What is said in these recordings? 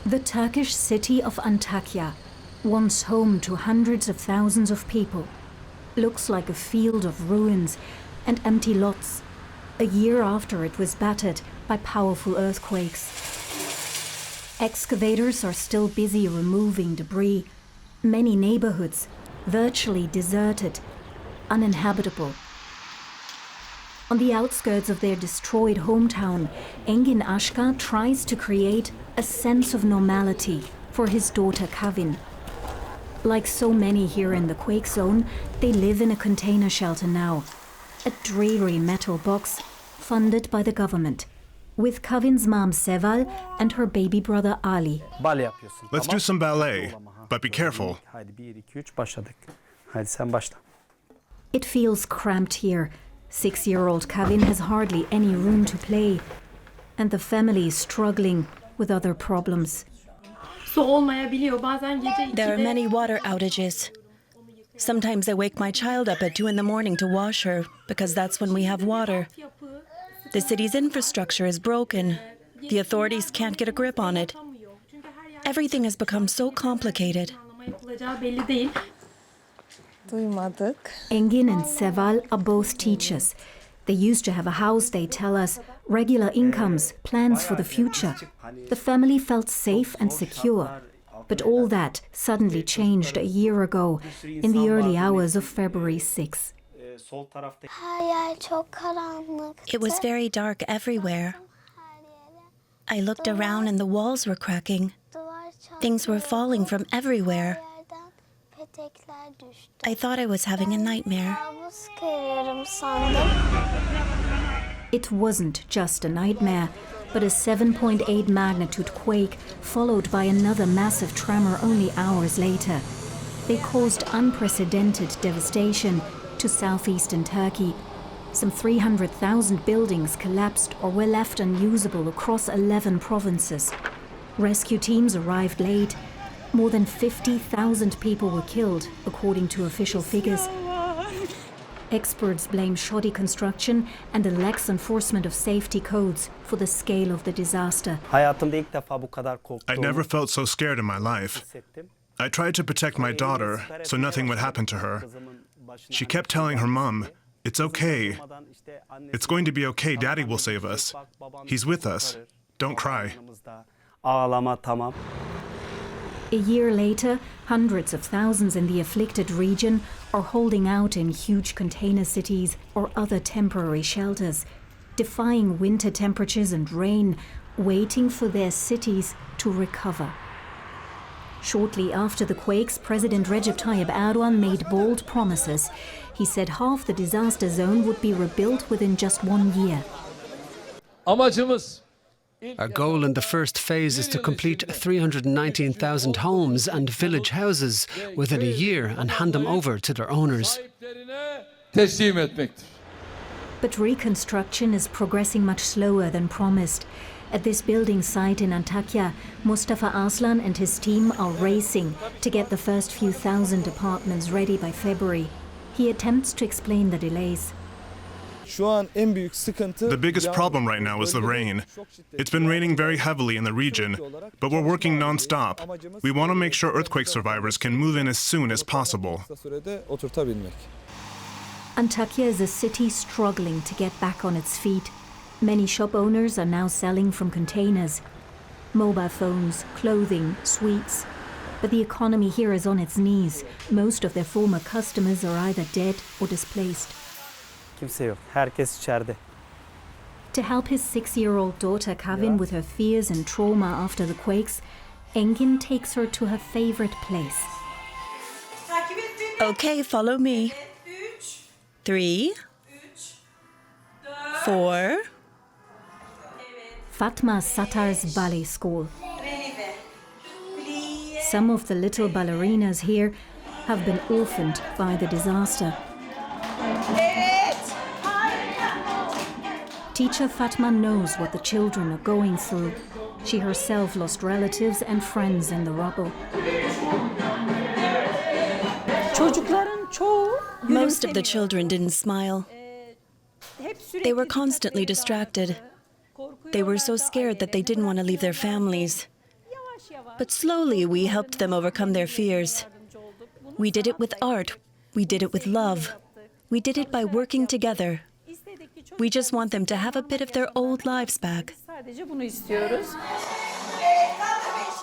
The Turkish city of Antakya, once home to hundreds of thousands of people, looks like a field of ruins and empty lots, a year after it was battered by powerful earthquakes. Excavators are still busy removing debris. Many neighborhoods virtually deserted, uninhabitable. On the outskirts of their destroyed hometown, Engin Ashka tries to create a sense of normality for his daughter Kavin. Like so many here in the quake zone, they live in a container shelter now, a dreary metal box funded by the government, with Kavin's mom Seval and her baby brother Ali. Let's do some ballet, but be careful. It feels cramped here. 6-year-old Kavin has hardly any room to play, and the family is struggling with other problems. There are many water outages. Sometimes I wake my child up at 2 a.m. to wash her, because that's when we have water. The city's infrastructure is broken. The authorities can't get a grip on it. Everything has become so complicated. Engin and Seval are both teachers. They used to have a house, they tell us, regular incomes, plans for the future. The family felt safe and secure. But all that suddenly changed a year ago, in the early hours of February 6. It was very dark everywhere. I looked around and the walls were cracking. Things were falling from everywhere. I thought I was having a nightmare. It wasn't just a nightmare, but a 7.8 magnitude quake followed by another massive tremor only hours later. They caused unprecedented devastation to southeastern Turkey. Some 300,000 buildings collapsed or were left unusable across 11 provinces. Rescue teams arrived late. More than 50,000 people were killed, according to official figures. Experts blame shoddy construction and a lax enforcement of safety codes for the scale of the disaster. I never felt so scared in my life. I tried to protect my daughter so nothing would happen to her. She kept telling her mom, "It's okay. It's going to be okay. Daddy will save us. He's with us. Don't cry." A year later, hundreds of thousands in the afflicted region are holding out in huge container cities or other temporary shelters, defying winter temperatures and rain, waiting for their cities to recover. Shortly after the quakes, President Recep Tayyip Erdogan made bold promises. He said half the disaster zone would be rebuilt within just 1 year. Our goal in the first phase is to complete 319,000 homes and village houses within a year and hand them over to their owners. But reconstruction is progressing much slower than promised. At this building site in Antakya, Mustafa Aslan and his team are racing to get the first few thousand apartments ready by February. He attempts to explain the delays. The biggest problem right now is the rain. It's been raining very heavily in the region, but we're working non-stop. We want to make sure earthquake survivors can move in as soon as possible. Antakya is a city struggling to get back on its feet. Many shop owners are now selling from containers. Mobile phones, clothing, sweets. But the economy here is on its knees. Most of their former customers are either dead or displaced. To help his 6-year-old daughter Kavin with her fears and trauma after the quakes, Engin takes her to her favorite place. Okay, follow me. 3, 4. Fatma Sattar's ballet school. Some of the little ballerinas here have been orphaned by the disaster. Teacher Fatma knows what the children are going through. She herself lost relatives and friends in the rubble. Most of the children didn't smile. They were constantly distracted. They were so scared that they didn't want to leave their families. But slowly we helped them overcome their fears. We did it with art. We did it with love. We did it by working together. We just want them to have a bit of their old lives back.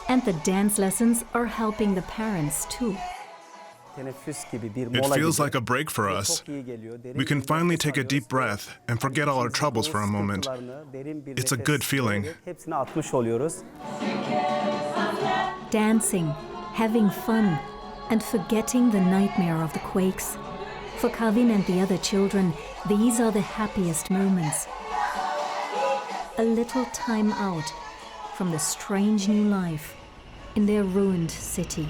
And the dance lessons are helping the parents too. It feels like a break for us. We can finally take a deep breath and forget all our troubles for a moment. It's a good feeling. Dancing, having fun, and forgetting the nightmare of the quakes. For Kavin and the other children, these are the happiest moments. A little time out from the strange new life in their ruined city.